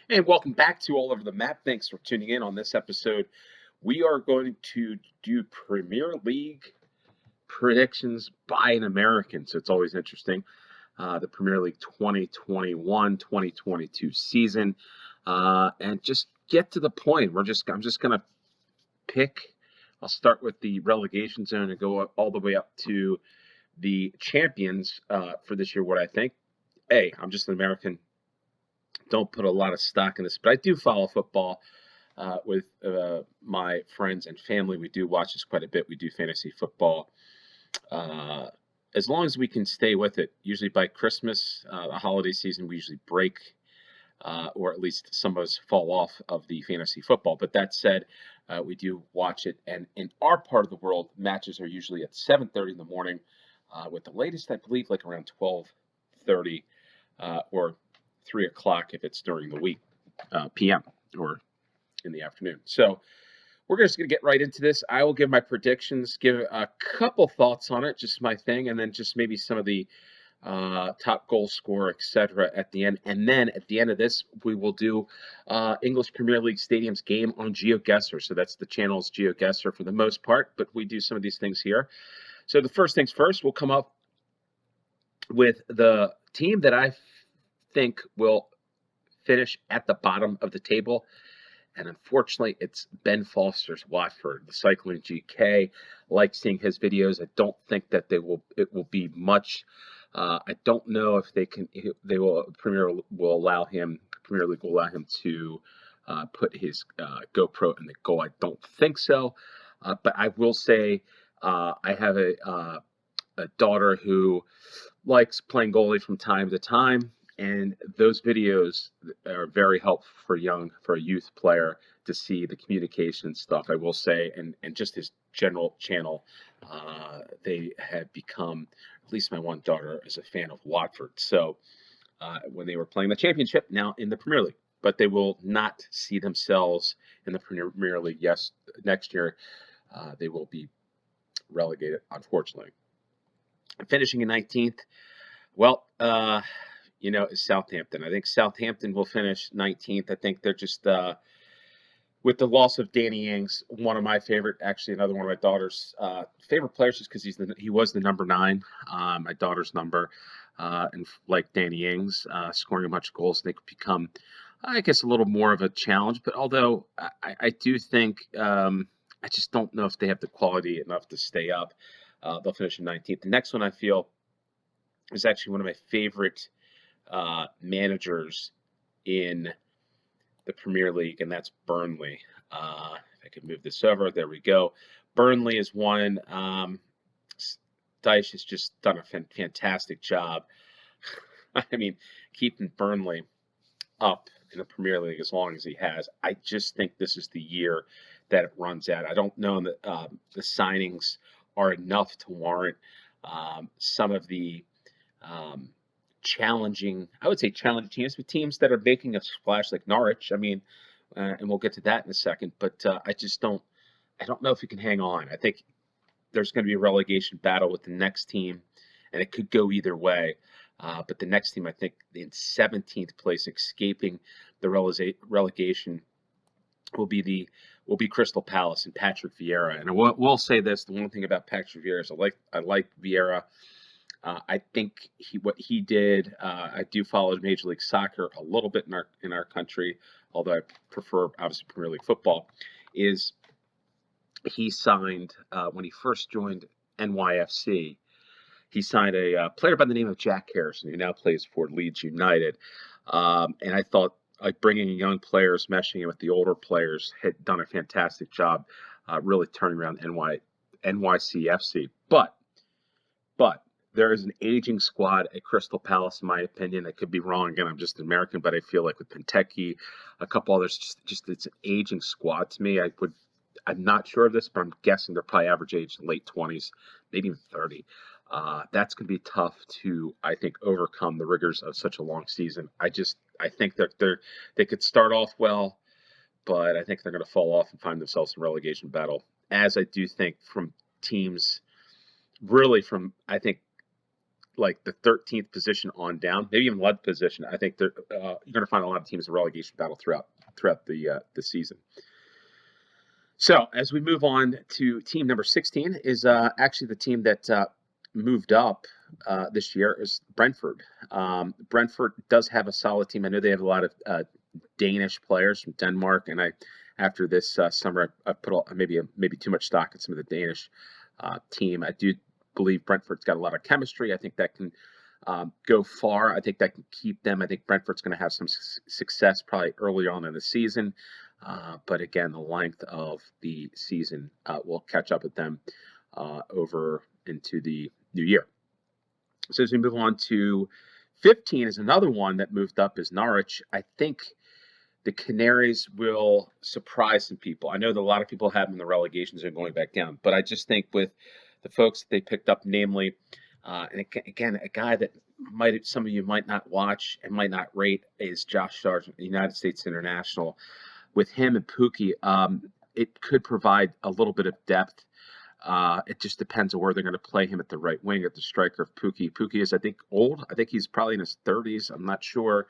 And welcome back to All Over the Map. Thanks for tuning in on this episode. We are going to do Premier League predictions by an American. So it's always interesting. The Premier League 2021-2022 season. And just get to the point. I'm just going to pick. I'll start with the relegation zone and go all the way up to the champions for this year. What I think. Hey, I'm just an American. Don't put a lot of stock in this, but I do follow football with my friends and family. We do watch this quite a bit. We do fantasy football. As long as we can stay with it, usually by Christmas, the holiday season, we usually break, or at least some of us fall off of the fantasy football. But that said, we do watch it. And in our part of the world, matches are usually at 7:30 in the morning, with the latest, I believe, like around 12:30 or 3 o'clock if it's during the week, p.m. or in the afternoon. So we're just going to get right into this. I will give my predictions, give a couple thoughts on it, just my thing, and then just maybe some of the top goal scorer, etc. at the end. And then at the end of this, we will do English Premier League Stadiums game on GeoGuessr. So that's the channel's GeoGuessr for the most part, but we do some of these things here. So the first things first, we'll come up with the team that I think will finish at the bottom of the table. And unfortunately, it's Ben Foster's Watford, the cycling GK. Like seeing his videos. I don't think that it will be much. I don't know if Premier League will allow him to put his GoPro in the goal. I don't think so. But I will say I have a daughter who likes playing goalie from time to time. And those videos are very helpful for a youth player to see the communication stuff, I will say, and just his general channel. They have become, at least my one daughter is a fan of Watford. So when they were playing the championship, now in the Premier League, but they will not see themselves in the Premier League. Yes, next year they will be relegated, unfortunately. Finishing in 19th, well, is Southampton. I think Southampton will finish 19th. I think they're just, with the loss of Danny Ings, one of my favorite, actually another one of my daughter's favorite players, just because he was the number 9, my daughter's number, and like Danny Ings, scoring a bunch of goals, they could become, I guess, a little more of a challenge. But although I do think, I just don't know if they have the quality enough to stay up. They'll finish in 19th. The next one I feel is actually one of my favorite managers in the Premier League, and that's Burnley. If I could move this over, there we go. Burnley is one. Dyche has just done a fantastic job. I mean, keeping Burnley up in the Premier League as long as he has. I just think this is the year that it runs out. I don't know that the signings are enough to warrant some of the challenging teams, but teams that are making a splash like Norwich. I mean, and we'll get to that in a second, but I don't know if you can hang on. I think there's going to be a relegation battle with the next team, and it could go either way. But the next team, I think, in 17th place, escaping the relegation, will be Crystal Palace and Patrick Vieira. And we'll say this: the one thing about Patrick Vieira is I like Vieira. I think what he did. I do follow Major League Soccer a little bit in our country, although I prefer obviously Premier League football. Is he signed when he first joined NYFC? He signed a player by the name of Jack Harrison, who now plays for Leeds United. And I thought bringing young players, meshing in with the older players, had done a fantastic job, really turning around NYCFC. But there is an aging squad at Crystal Palace, in my opinion. I could be wrong. Again, I'm just an American, but I feel like with Benteke, a couple others, just it's an aging squad to me. I'm not sure of this, but I'm guessing they're probably average age late 20s, maybe even 30. That's going to be tough to, I think, overcome the rigors of such a long season. I think that they could start off well, but I think they're going to fall off and find themselves in a relegation battle. As I do think from teams, really from, I think, like the 13th position on down, maybe even 11th position. I think you're going to find a lot of teams in relegation battle throughout the season. So as we move on to team number 16 is actually the team that moved up this year is Brentford. Brentford does have a solid team. I know they have a lot of Danish players from Denmark, and after this summer I put maybe too much stock in some of the Danish team. I do believe Brentford's got a lot of chemistry. I think that can go far. I think that can keep them. I think Brentford's going to have some success probably early on in the season. But again, the length of the season will catch up with them over into the new year. So as we move on to 15 is another one that moved up is Norwich. I think the Canaries will surprise some people. I know that a lot of people have them in the relegations and going back down, but I just think with the folks that they picked up, namely, and again, a guy that some of you might not watch and might not rate is Josh Sargent, the United States international. With him and Pukki, it could provide a little bit of depth. It just depends on where they're going to play him at the right wing, at the striker of Pukki. Pukki is, I think, old. I think he's probably in his 30s. I'm not sure.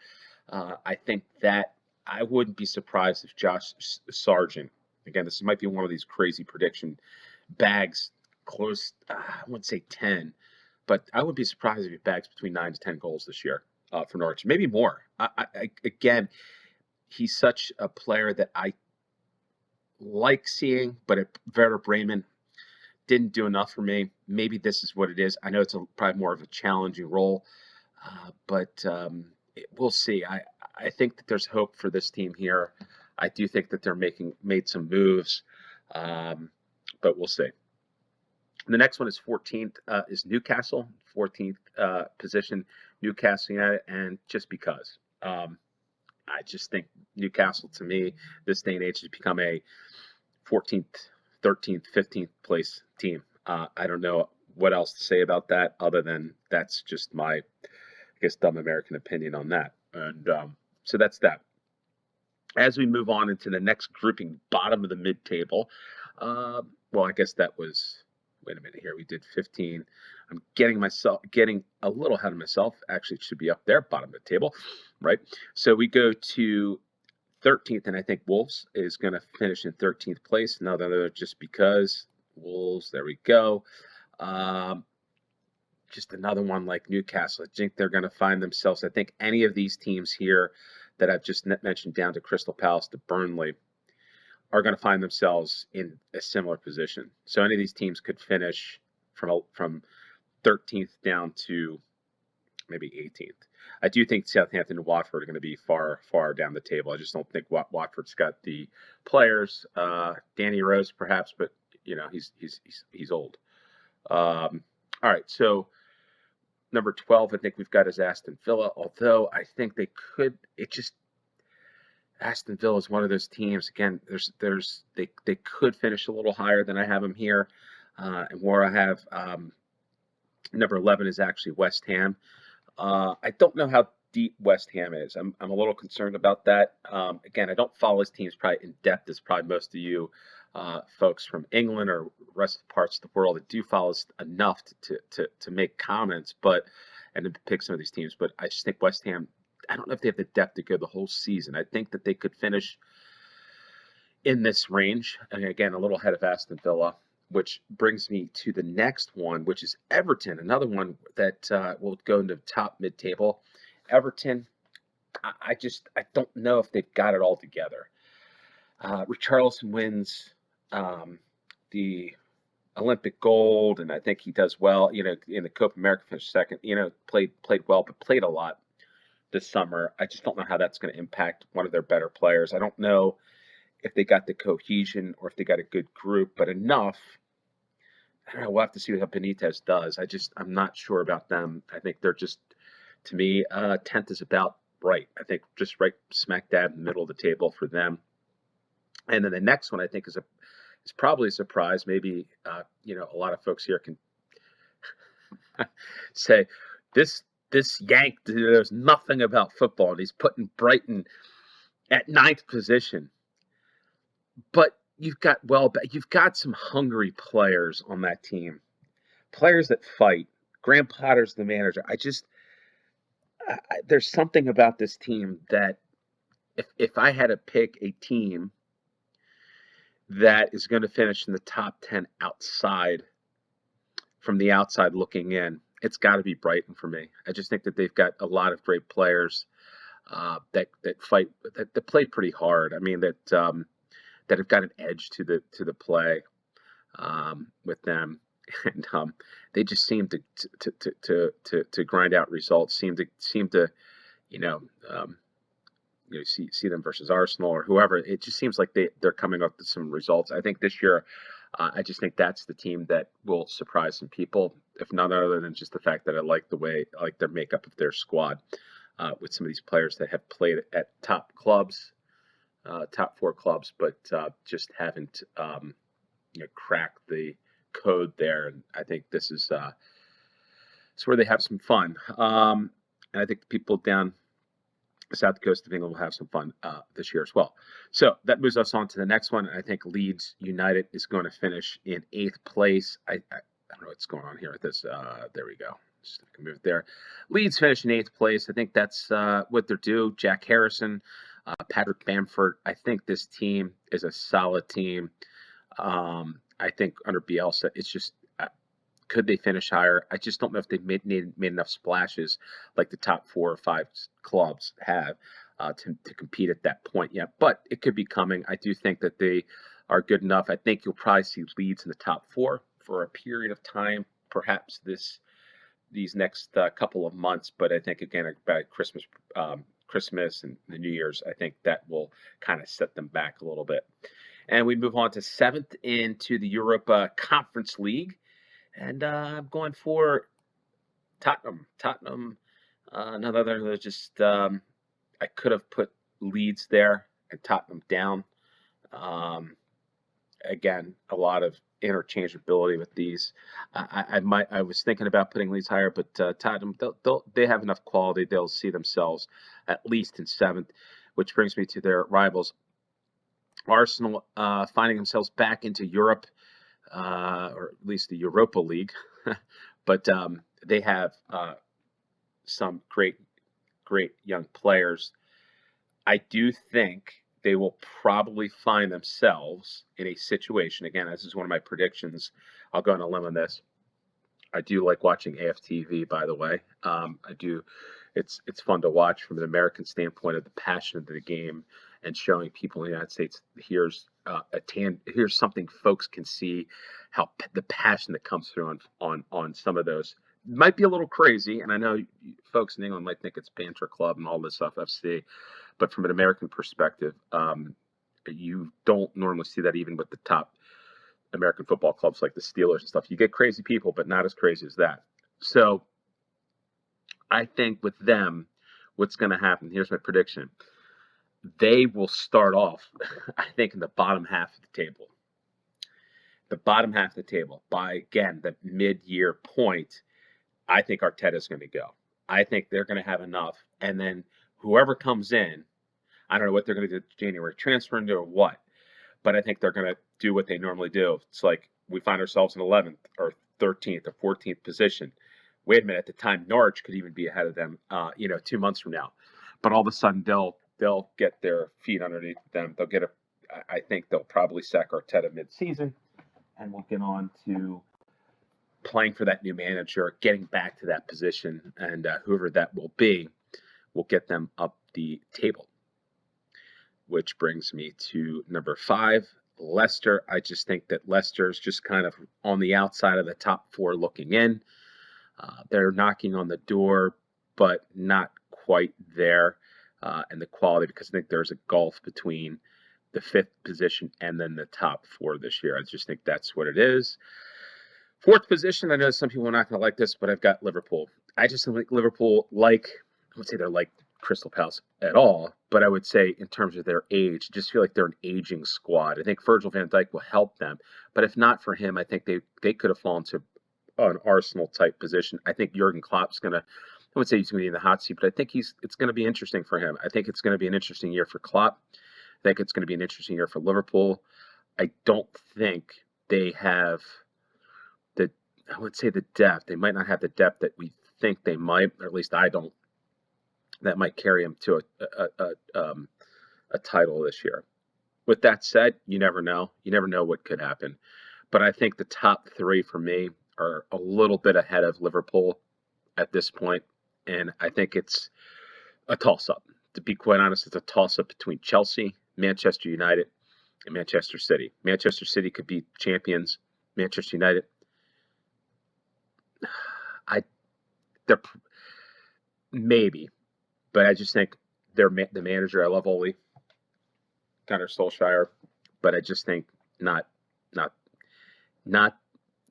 I think that I wouldn't be surprised if Josh Sargent, again, this might be one of these crazy prediction bags, close, I wouldn't say 10, but I would be surprised if he bags between 9 to 10 goals this year for Norwich, maybe more. Again, he's such a player that I like seeing, but at Werder Bremen didn't do enough for me. Maybe this is what it is. I know it's probably more of a challenging role, but we'll see. I think that there's hope for this team here. I do think that they're made some moves, but we'll see. The next one is 14th is Newcastle, 14th position, Newcastle United, and just because. I just think Newcastle, to me, this day and age, has become a 14th, 13th, 15th place team. I don't know what else to say about that other than that's just my, I guess, dumb American opinion on that. And so that's that. As we move on into the next grouping, bottom of the mid-table, well, I guess that was, wait a minute here, we did 15. I'm getting a little ahead of myself. Actually, it should be up there, bottom of the table, right? So we go to 13th, and I think Wolves is going to finish in 13th place. Another just because Wolves, there we go. Just another one like Newcastle. I think they're going to find themselves, I think any of these teams here that I've just mentioned down to Crystal Palace to Burnley are going to find themselves in a similar position. So any of these teams could finish from 13th down to maybe 18th. I do think Southampton and Watford are going to be far down the table. I just don't think Watford's got the players. Danny Rose, perhaps, but he's old. All right, so number 12, I think we've got is Aston Villa. Although I think they could, Aston Villa is one of those teams. Again, they could finish a little higher than I have them here, and where I have number 11 is actually West Ham. I don't know how deep West Ham is. I'm a little concerned about that. Again, I don't follow his teams probably in depth as probably most of you folks from England or rest of the parts of the world that do follow us enough to make comments, and to pick some of these teams. But I just think West Ham, I don't know if they have the depth to go the whole season. I think that they could finish in this range. And again, a little ahead of Aston Villa, which brings me to the next one, which is Everton, another one that will go into top mid-table. Everton, I don't know if they've got it all together. Richarlison wins the Olympic gold, and I think he does well. In the Copa America, finished second. Played well, but played a lot this summer. I just don't know how that's going to impact one of their better players. I don't know if they got the cohesion or if they got a good group, but enough. I don't know. We'll have to see what Benitez does. I'm not sure about them. I think they're just, to me, 10th is about right. I think just right smack dab in the middle of the table for them. And then the next one I think is probably a surprise. Maybe a lot of folks here can say this Yank knows nothing about football, and he's putting Brighton at 9th position. But you've got some hungry players on that team, players that fight. Graham Potter's the manager. There's something about this team that if I had to pick a team that is going to finish in the top 10 from the outside looking in, it's got to be Brighton for me. I just think that they've got a lot of great players that fight that play pretty hard. I mean that have got an edge to the play with them, and they just seem to grind out results. Seem to you know. See them versus Arsenal or whoever. It just seems like they're coming up with some results. I think this year, I just think that's the team that will surprise some people, if none other than just the fact that I like their makeup of their squad with some of these players that have played at top clubs, top 4 clubs, but just haven't cracked the code there. And I think this is it's where they have some fun. And I think the people down the south coast of England will have some fun this year as well. So that moves us on to the next one. I think Leeds United is going to finish in 8th place. I don't know what's going on here with this. There we go. Just move it there. Leeds finish in 8th place. I think that's what they're due. Jack Harrison, Patrick Bamford. I think this team is a solid team. I think under Bielsa, it's just could they finish higher? I just don't know if they've made enough splashes like the top 4 or 5 clubs have to compete at that point yet. But it could be coming. I do think that they are good enough. I think you'll probably see Leeds in the top 4 for a period of time, perhaps these next couple of months. But I think, again, about Christmas and the New Year's, I think that will kind of set them back a little bit. And we move on to 7th into the Europa Conference League. And I'm going for Tottenham. Another just I could have put Leeds there and Tottenham down. Again, a lot of interchangeability with these. I was thinking about putting Leeds higher, but Tottenham they have enough quality. They'll see themselves at least in 7th, which brings me to their rivals, Arsenal, finding themselves back into Europe. Or at least the Europa League, but they have some great young players. I do think they will probably find themselves in a situation, again, this is one of my predictions, I'll go on a limb on this. I do like watching AFTV, by the way. I do. It's fun to watch from an American standpoint of the passion of the game and showing people in the United States here's something folks can see how the passion that comes through on some of those might be a little crazy, and I know folks in England might think it's Banter Club and all this stuff FC, but from an American perspective, you don't normally see that even with the top American football clubs like the Steelers and stuff. You get crazy people, but not as crazy as that. So I think with them, what's going to happen, here's my prediction. They will start off, I think, in the bottom half of the table. The bottom half of the table. By, again, the mid-year point, I think Arteta's going to go. I think they're going to have enough. And then whoever comes in, I don't know what they're going to do January, transfer into or what, but I think they're going to do what they normally do. It's like we find ourselves in 11th or 13th or 14th position. Wait a minute, at the time, Norwich could even be ahead of them, 2 months from now. But all of a sudden, they'll get their feet underneath them. I think they'll probably sack Arteta mid-season, and we'll get on to playing for that new manager, getting back to that position, and whoever that will be will get them up the table. Which brings me to number 5, Leicester. I just think that Leicester's just kind of on the outside of the top 4 looking in. They're knocking on the door, but not quite there in the quality, because I think there's a gulf between the 5th position and then the top 4 this year. I just think that's what it is. 4th position, I know some people are not going to like this, but I've got Liverpool. I just think Liverpool, I would say they're like Crystal Palace at all, but I would say in terms of their age, I just feel like they're an aging squad. I think Virgil van Dijk will help them, but if not for him, I think they could have fallen to an Arsenal-type position. I think Jurgen Klopp's going to, I would say he's going to be in the hot seat, but I think it's going to be interesting for him. I think it's going to be an interesting year for Klopp. I think it's going to be an interesting year for Liverpool. I don't think they have I would say the depth. They might not have the depth that we think they might, or at least I don't. That might carry them to a title this year. With that said, you never know. You never know what could happen. But I think the top three for me are a little bit ahead of Liverpool at this point, and I think it's a toss-up. To be quite honest, it's a toss-up between Chelsea, Manchester United, and Manchester City. Manchester City could be champions. Manchester United, they're maybe, but I just think they're the manager. I love Ole Gunnar Solskjaer, but I just think not not not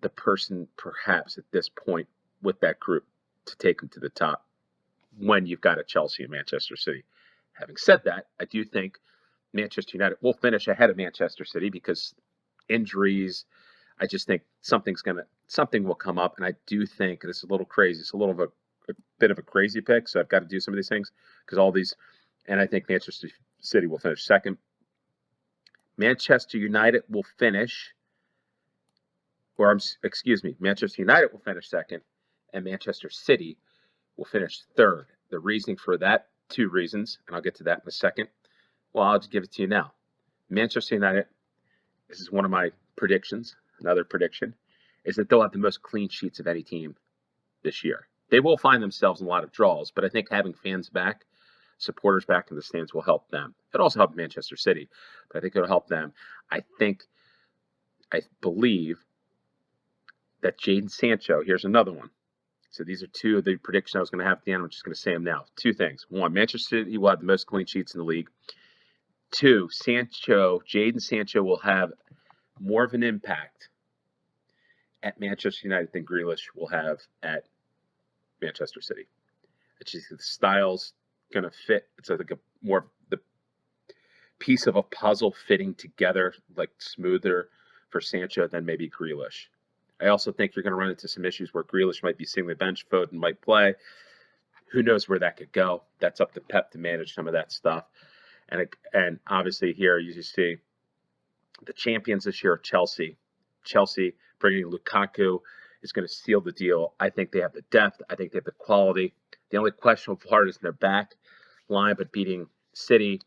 the person perhaps at this point with that group to take them to the top when you've got a Chelsea and Manchester City. Having said that, I do think Manchester United will finish ahead of Manchester City because injuries. I just think something will come up, and I do think this is a little crazy. It's a little of a bit of a crazy pick, so I've got to do some of these things because all these, and I think Manchester City will finish second. Manchester United will finish, Manchester United will finish second, and Manchester City will finish third. The reasoning for that, two reasons, and I'll get to that in a second. Well, I'll just give it to you now. Manchester United, this is one of my predictions, another prediction, is that they'll have the most clean sheets of any team this year. They will find themselves in a lot of draws, but I think having fans back, supporters back in the stands will help them. It'll also help Manchester City, but I think it'll help them. I believe that Jadon Sancho, here's another one. So these are two of the predictions I was going to have at the end. I'm just going to say them now. Two things. One, Manchester City will have the most clean sheets in the league. Two, Jadon Sancho will have more of an impact at Manchester United than Grealish will have at Manchester City. It's just the style's going to fit. It's like more the piece of a puzzle fitting together, like smoother for Sancho than maybe Grealish. I also think you're going to run into some issues where Grealish might be sitting the bench, Foden might play. Who knows where that could go? That's up to Pep to manage some of that stuff. And obviously here you see the champions this year are Chelsea. Chelsea bringing Lukaku is going to seal the deal. I think they have the depth. I think they have the quality. The only questionable part is in their back line, but beating City,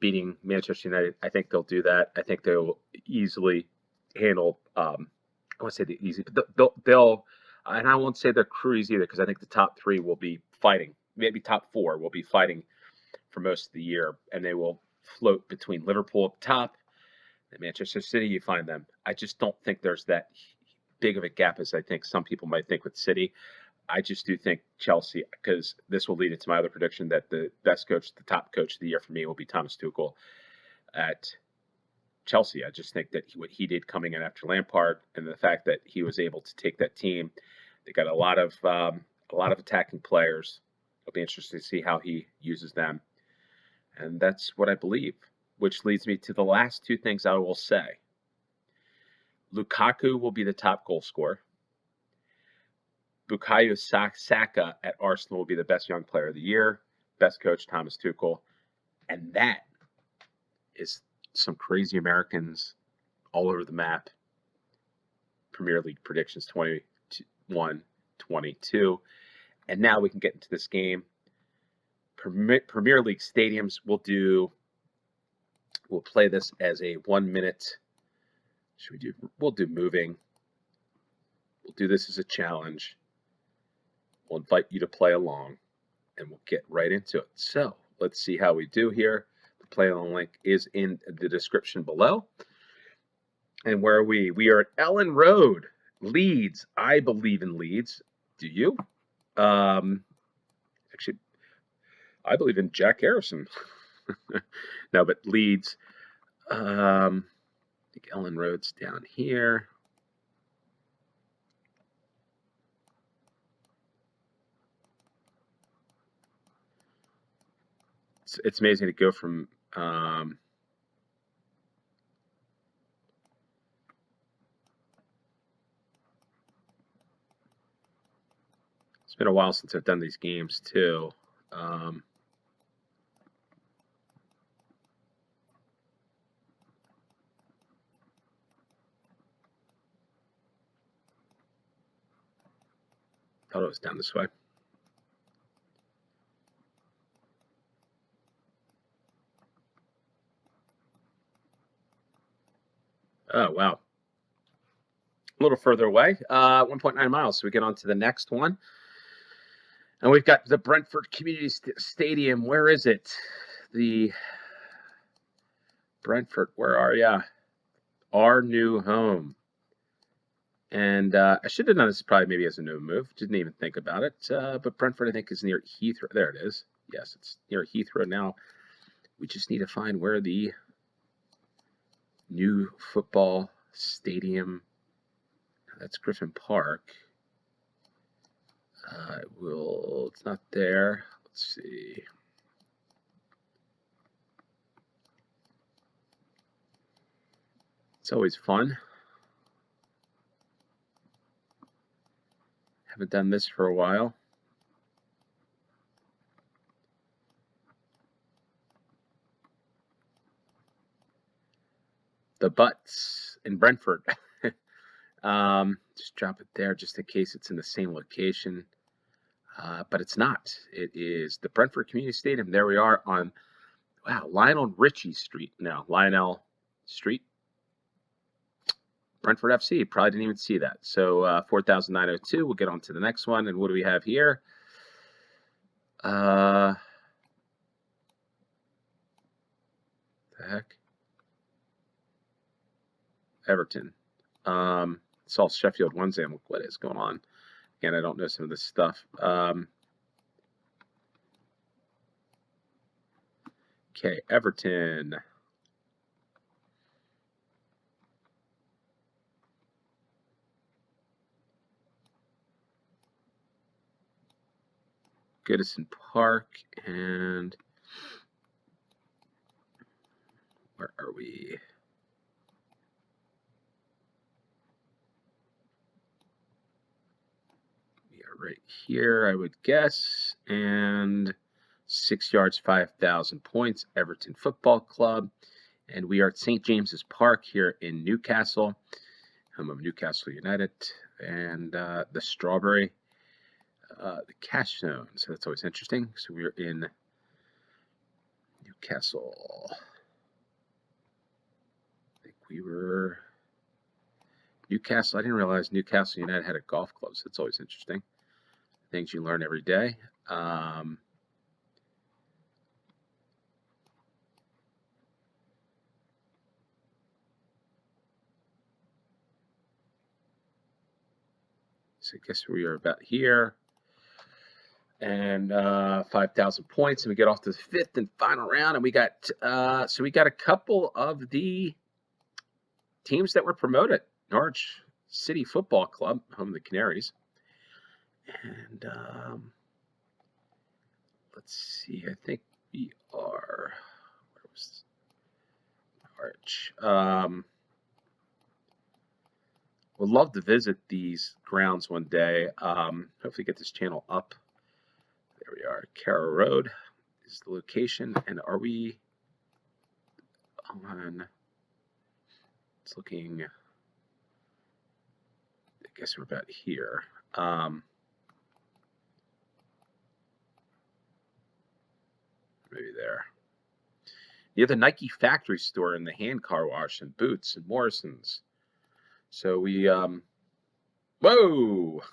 beating Manchester United, I think they'll do that. I think they'll easily handle. I won't say the easy, but they'll. And I won't say they're cruise either because I think the top three will be fighting. Maybe top four will be fighting for most of the year, and they will float between Liverpool up top and Manchester City. You find them. I just don't think there's that big of a gap as I think some people might think with City. I just do think Chelsea, because this will lead into my other prediction that the best coach, the top coach of the year for me will be Thomas Tuchel at Chelsea. I just think that what he did coming in after Lampard and the fact that he was able to take that team, they got a lot of attacking players. It'll be interesting to see how he uses them. And that's what I believe, which leads me to the last two things I will say. Lukaku will be the top goal scorer. Bukayo Saka at Arsenal will be the best young player of the year. Best coach, Thomas Tuchel. And that is some crazy Americans all over the map. Premier League predictions 21, 22. And now we can get into this game. Premier League stadiums, we'll play this as a 1 minute. We'll do moving. We'll do this as a challenge. We'll invite you to play along and we'll get right into it. So let's see how we do here. The play along link is in the description below. And where are we? We are at Ellen Road, Leeds. I believe in Leeds. Do you? Actually, I believe in Jack Harrison. No, but Leeds. I think Ellen Road's down here. It's amazing to go from it's been a while since I've done these games too. Thought it was down this way. Oh, wow. A little further away, 1.9 miles. So we get on to the next one. And we've got the Brentford Community Stadium. Where is it? The Brentford, where are ya? Our new home. And I should have done this probably maybe as a new move. Didn't even think about it. But Brentford, I think, is near Heathrow. There it is. Yes, it's near Heathrow now. We just need to find where the new football stadium. That's Griffin Park. It's not there. Let's see. It's always fun. Haven't done this for a while. The Butts in Brentford. Just drop it there just in case it's in the same location. But it's not. It is the Brentford Community Stadium. There we are on, wow, Lionel Richie Street. No, Lionel Street. Brentford FC. Probably didn't even see that. So 4,902. We'll get on to the next one. And what do we have here? The heck? Everton. It's all Sheffield Wednesday. I'm like, what is going on? Again, I don't know some of this stuff. Okay, Everton. Goodison Park, and where are we? We are right here, I would guess, and 6 yards, 5,000 points, Everton Football Club. And we are at St. James's Park here in Newcastle, home of Newcastle United, and the Strawberry, the Cash Zone. So that's always interesting. So we're in Newcastle. I think we were Newcastle. I didn't realize Newcastle United had a golf club. So it's always interesting. Things you learn every day. So I guess we are about here. And 5,000 points, and we get off to the fifth and final round, and we got a couple of the teams that were promoted. Norwich City Football Club, home of the Canaries, and let's see, I think we are, where was Norwich? Would love to visit these grounds one day. Hopefully get this channel up. There we are. Carrow Road is the location. And are we on? It's looking. I guess we're about here. Maybe there. You have the Nike factory store and the hand car wash and Boots and Morrison's. So we, whoa.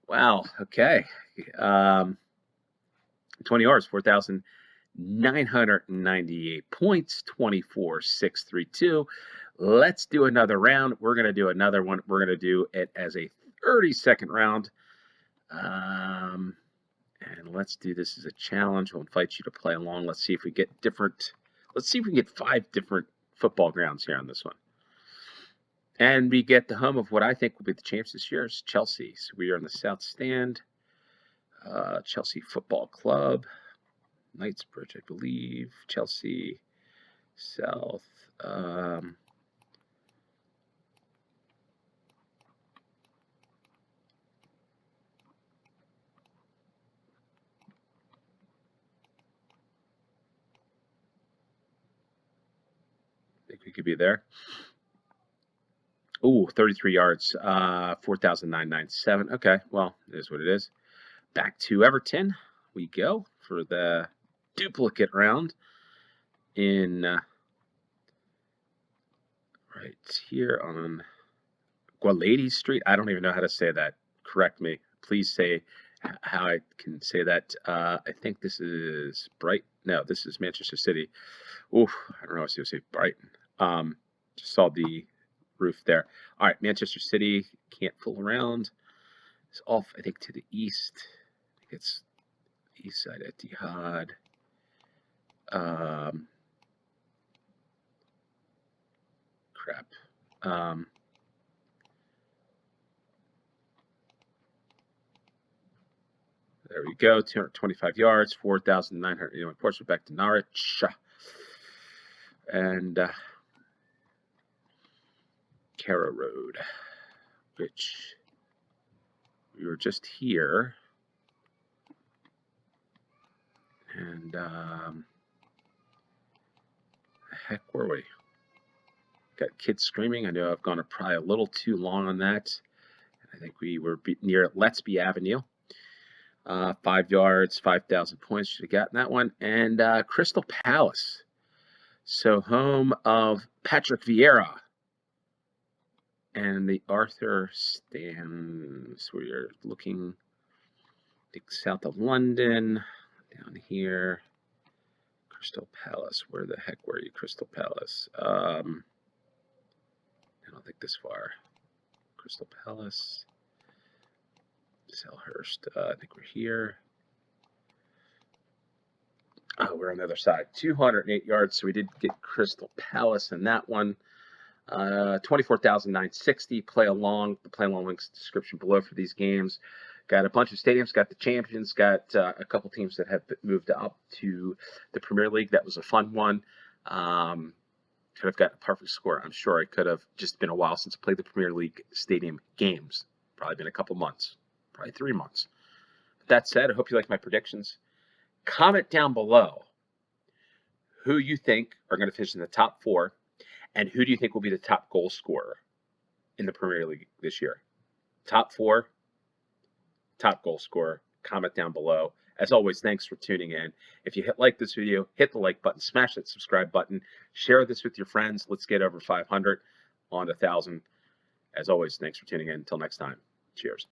Wow. Okay. 20 hours, 4,998 points, 24,632. Let's do another round. We're going to do another one. We're going to do it as a 30-second round. And let's do this as a challenge. We'll invite you to play along. Let's see if we get different. Let's see if we can get 5 different football grounds here on this one. And we get the home of what I think will be the champs this year, is Chelsea. So we are in the South Stand. Chelsea Football Club. Knightsbridge, I believe. Chelsea South. I think we could be there. Ooh, 33 yards, 4,997. Okay, well, it is what it is. Back to Everton we go for the duplicate round in right here on Gualady Street. I don't even know how to say that. Correct me. Please say how I can say that. I think this is Brighton. No, this is Manchester City. Oof, I don't know. I was going to say Brighton. Just saw the roof there. All right, Manchester City can't fool around. It's off, I think, to the east. I think it's east side Etihad. Crap. There we go. 225 yards, 4,900. Points. We're back to Norwich. And Carrow Road, which we were just here. And the heck were we? Got kids screaming. I know I've gone probably a little too long on that. I think we were near Let'sby Avenue. 5 yards, 5,000 points. Should have gotten that one. And Crystal Palace. So home of Patrick Vieira. And the Arthur stands where you're looking, I think, south of London. Down here. Crystal Palace. Where the heck were you, Crystal Palace? I don't think this far. Crystal Palace. Selhurst. I think we're here. Oh, we're on the other side. 208 yards. So we did get Crystal Palace in that one. 24,960. Play along. The play along links description below for these games. Got a bunch of stadiums. Got the champions. Got a couple teams that have moved up to the Premier League. That was a fun one. Could have got a perfect score. I'm sure I could have. Just been a while since I played the Premier League stadium games. Probably been a couple months. Probably 3 months. But that said, I hope you like my predictions. Comment down below who you think are going to finish in the top 4, and who do you think will be the top goal scorer in the Premier League this year? Top 4, top goal scorer. Comment down below. As always, thanks for tuning in. If you like this video, hit the like button, smash that subscribe button, share this with your friends. Let's get over 500 on 1,000. As always, thanks for tuning in. Until next time, cheers.